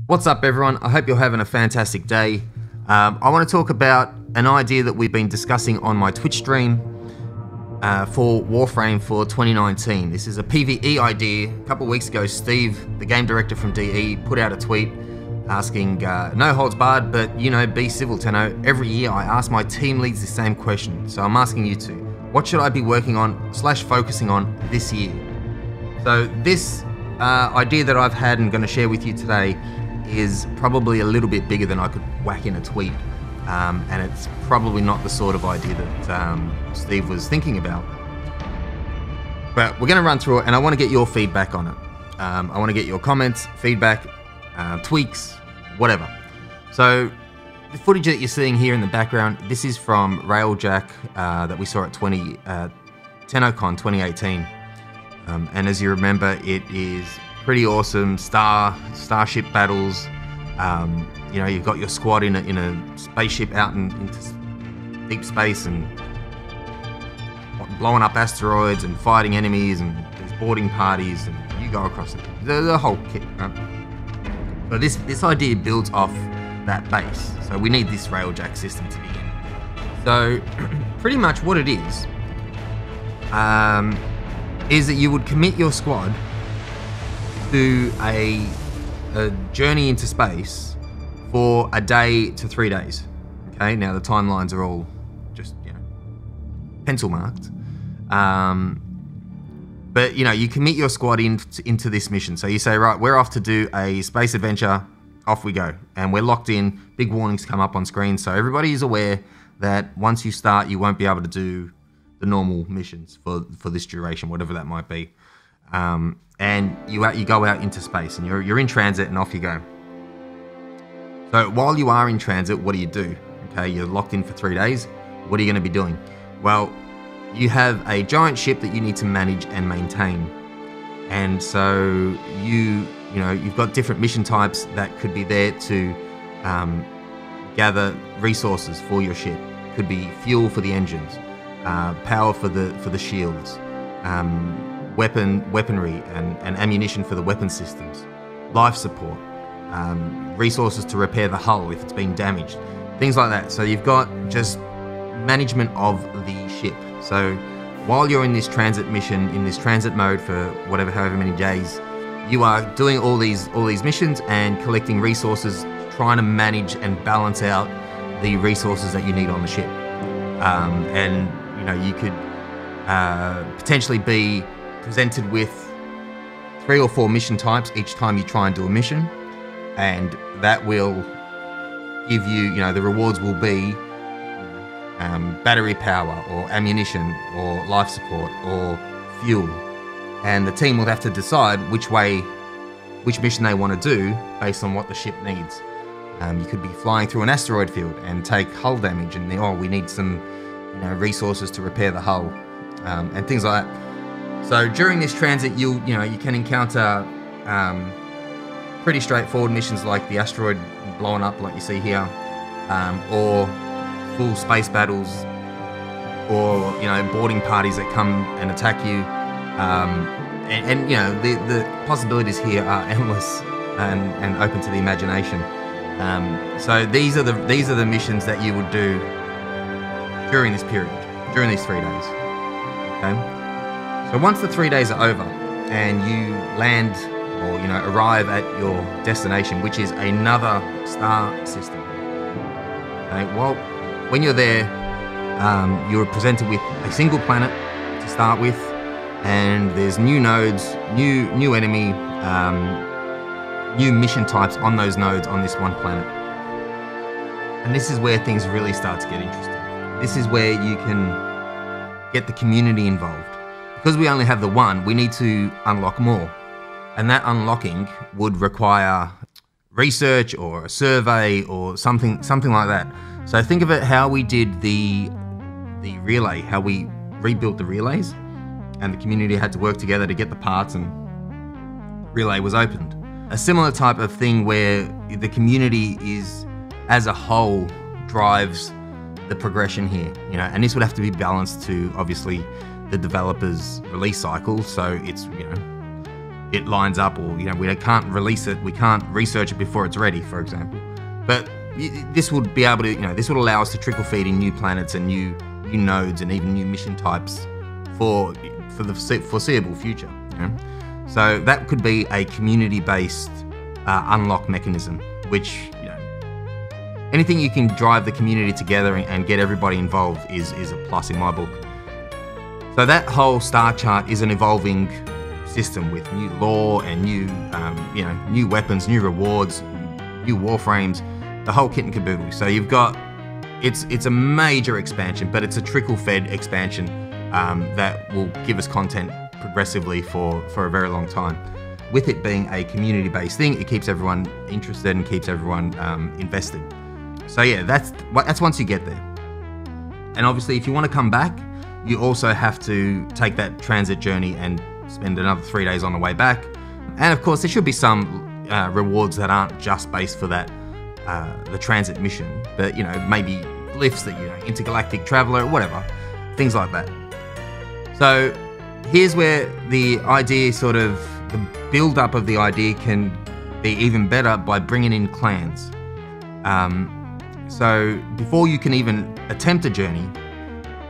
What's up everyone? I hope you're having a fantastic day. I want to talk about an idea that we've been discussing on my Twitch stream for Warframe for 2019. This is a PVE idea. A couple of weeks ago, Steve, the game director from DE, put out a tweet asking, no holds barred, but you know, be civil, Tenno. Every year I ask my team leads the same question, so I'm asking you two. What should I be working on / focusing on this year? So this idea that I've had and going to share with you today is probably a little bit bigger than I could whack in a tweet, and it's probably not the sort of idea that Steve was thinking about. But we're going to run through it, and I want to get your feedback on it. I want to get your comments, feedback, tweaks, whatever. So the footage that you're seeing here in the background, this is from Railjack that we saw at TennoCon 2018, and as you remember, it is pretty awesome starship battles. You know, you've got your squad in a spaceship out into deep space and blowing up asteroids and fighting enemies, and there's boarding parties and you go across it. The whole kit, right? So this idea builds off that base. So we need this Railjack system to begin. So pretty much what it is that you would commit your squad to a journey into space for a day to 3 days. Okay, now the timelines are all just, you know, pencil marked. But you know, you commit your squad into this mission. So you say, right, we're off to do a space adventure, off we go. And we're locked in, big warnings come up on screen. So everybody is aware that once you start, you won't be able to do the normal missions for this duration, whatever that might be. And you go out into space, and you're in transit, and off you go. So while you are in transit, what do? Okay, you're locked in for 3 days. What are you going to be doing? Well, you have a giant ship that you need to manage and maintain, and so you've got different mission types that could be there to gather resources for your ship. Could be fuel for the engines, power for the shields. Weaponry and ammunition for the weapon systems, life support, resources to repair the hull if it's been damaged, things like that. So you've got just management of the ship. So while you're in this transit mission, in this transit mode for however many days, you are doing all these missions and collecting resources, trying to manage and balance out the resources that you need on the ship. And you know, you could potentially be presented with 3 or 4 mission types each time you try and do a mission, and that will give you, the rewards will be battery power or ammunition or life support or fuel, and the team will have to decide which mission they want to do based on what the ship needs. You could be flying through an asteroid field and take hull damage, and we need some resources to repair the hull, and things like that. So during this transit, you can encounter pretty straightforward missions like the asteroid blowing up, like you see here, or full space battles, or boarding parties that come and attack you, and the possibilities here are endless and open to the imagination. So these are the missions that you would do during this period, during these 3 days. Okay. So once the 3 days are over and you land or arrive at your destination, which is another star system, okay, well, when you're there, you're presented with a single planet to start with, and there's new nodes, new enemy, new mission types on those nodes on this one planet. And this is where things really start to get interesting. This is where you can get the community involved. Because we only have the one, we need to unlock more. And that unlocking would require research or a survey or something like that. So think of it how we did the relay, how we rebuilt the relays, and the community had to work together to get the parts, and relay was opened. A similar type of thing where the community is, as a whole, drives the progression here, and this would have to be balanced to, obviously, the developer's release cycle. So it's, it lines up, or we can't release it, we can't research it before it's ready, for example. But this would be able to, this would allow us to trickle feed in new planets and new nodes and even new mission types for the foreseeable future. So that could be a community-based unlock mechanism, which anything you can drive the community together and get everybody involved is a plus in my book. So that whole star chart is an evolving system with new lore and new weapons, new rewards, new warframes, the whole kit and caboodle. So you've got, it's a major expansion, but it's a trickle-fed expansion that will give us content progressively for a very long time. With it being a community-based thing, it keeps everyone interested and keeps everyone invested. So yeah, that's once you get there. And obviously, if you want to come back, you also have to take that transit journey and spend another 3 days on the way back. And of course, there should be some rewards that aren't just based for that the transit mission, but maybe glyphs that intergalactic traveler, whatever, things like that. So here's where the idea the build-up of the idea can be even better by bringing in clans. So before you can even attempt a journey,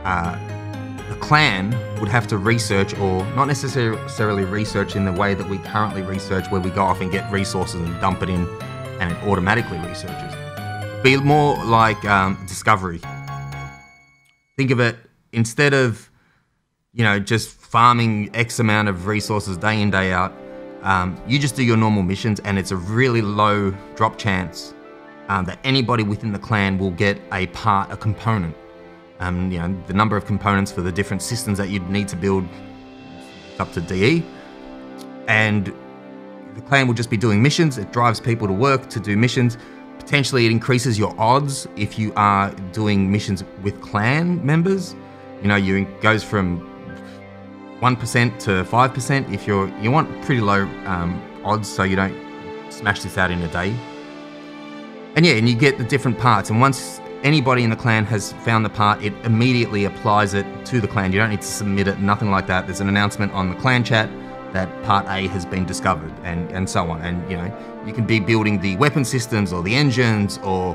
the clan would have to research, or not necessarily research in the way that we currently research, where we go off and get resources and dump it in and it automatically researches. Be more like discovery. Think of it, instead of just farming X amount of resources day in, day out, you just do your normal missions, and it's a really low drop chance that anybody within the clan will get a component. The number of components for the different systems that you'd need to build is up to DE, and the clan will just be doing missions. It drives people to work to do missions. Potentially it increases your odds if you are doing missions with clan members. It goes from 1% to 5% if you want pretty low odds, so you don't smash this out in a day. And you get the different parts, and once anybody in the clan has found the part, it immediately applies it to the clan. You don't need to submit it, nothing like that. There's an announcement on the clan chat that part A has been discovered, and so on. And you can be building the weapon systems or the engines or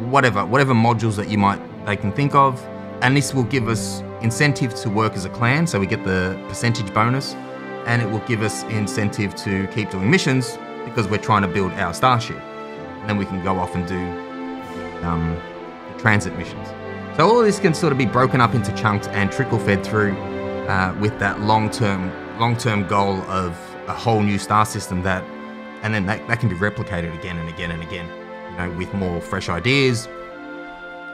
whatever modules that they can think of, and this will give us incentive to work as a clan, so we get the percentage bonus, and it will give us incentive to keep doing missions because we're trying to build our starship, and then we can go off and do the transit missions. So all of this can sort of be broken up into chunks and trickle fed through with that long-term goal of a whole new star system that can be replicated again and again and again, with more fresh ideas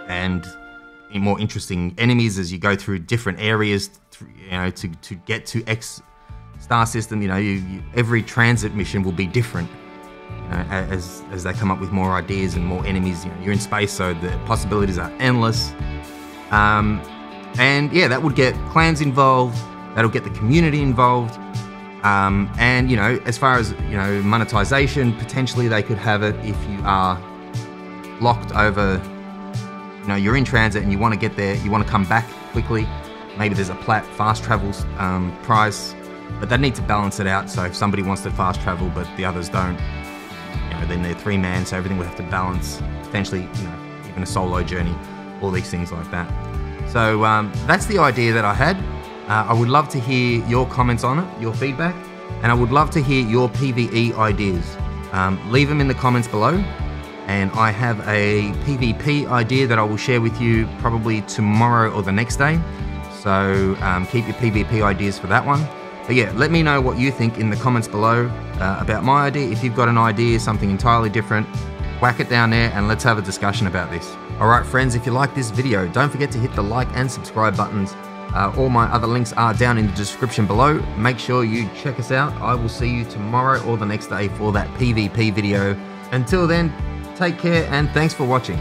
and more interesting enemies as you go through different areas, to get to X star system. Every transit mission will be different, as they come up with more ideas and more enemies. You're in space, so the possibilities are endless. And that would get clans involved. That'll get the community involved. And as far as monetization, potentially they could have it if you are locked over. You're in transit and you want to get there, you want to come back quickly. Maybe there's a fast travel price, but they need to balance it out. So if somebody wants to fast travel but the others don't, then they're 3-man, so everything would have to balance. Potentially, even a solo journey, all these things like that. So that's the idea that I had. I would love to hear your comments on it, your feedback, and I would love to hear your PVE ideas. Leave them in the comments below. And I have a PvP idea that I will share with you probably tomorrow or the next day. So keep your PvP ideas for that one. But yeah, let me know what you think in the comments below about my idea. If you've got an idea, something entirely different, whack it down there and let's have a discussion about this. Alright friends, if you like this video, don't forget to hit the like and subscribe buttons. All my other links are down in the description below. Make sure you check us out. I will see you tomorrow or the next day for that PvP video. Until then, take care and thanks for watching.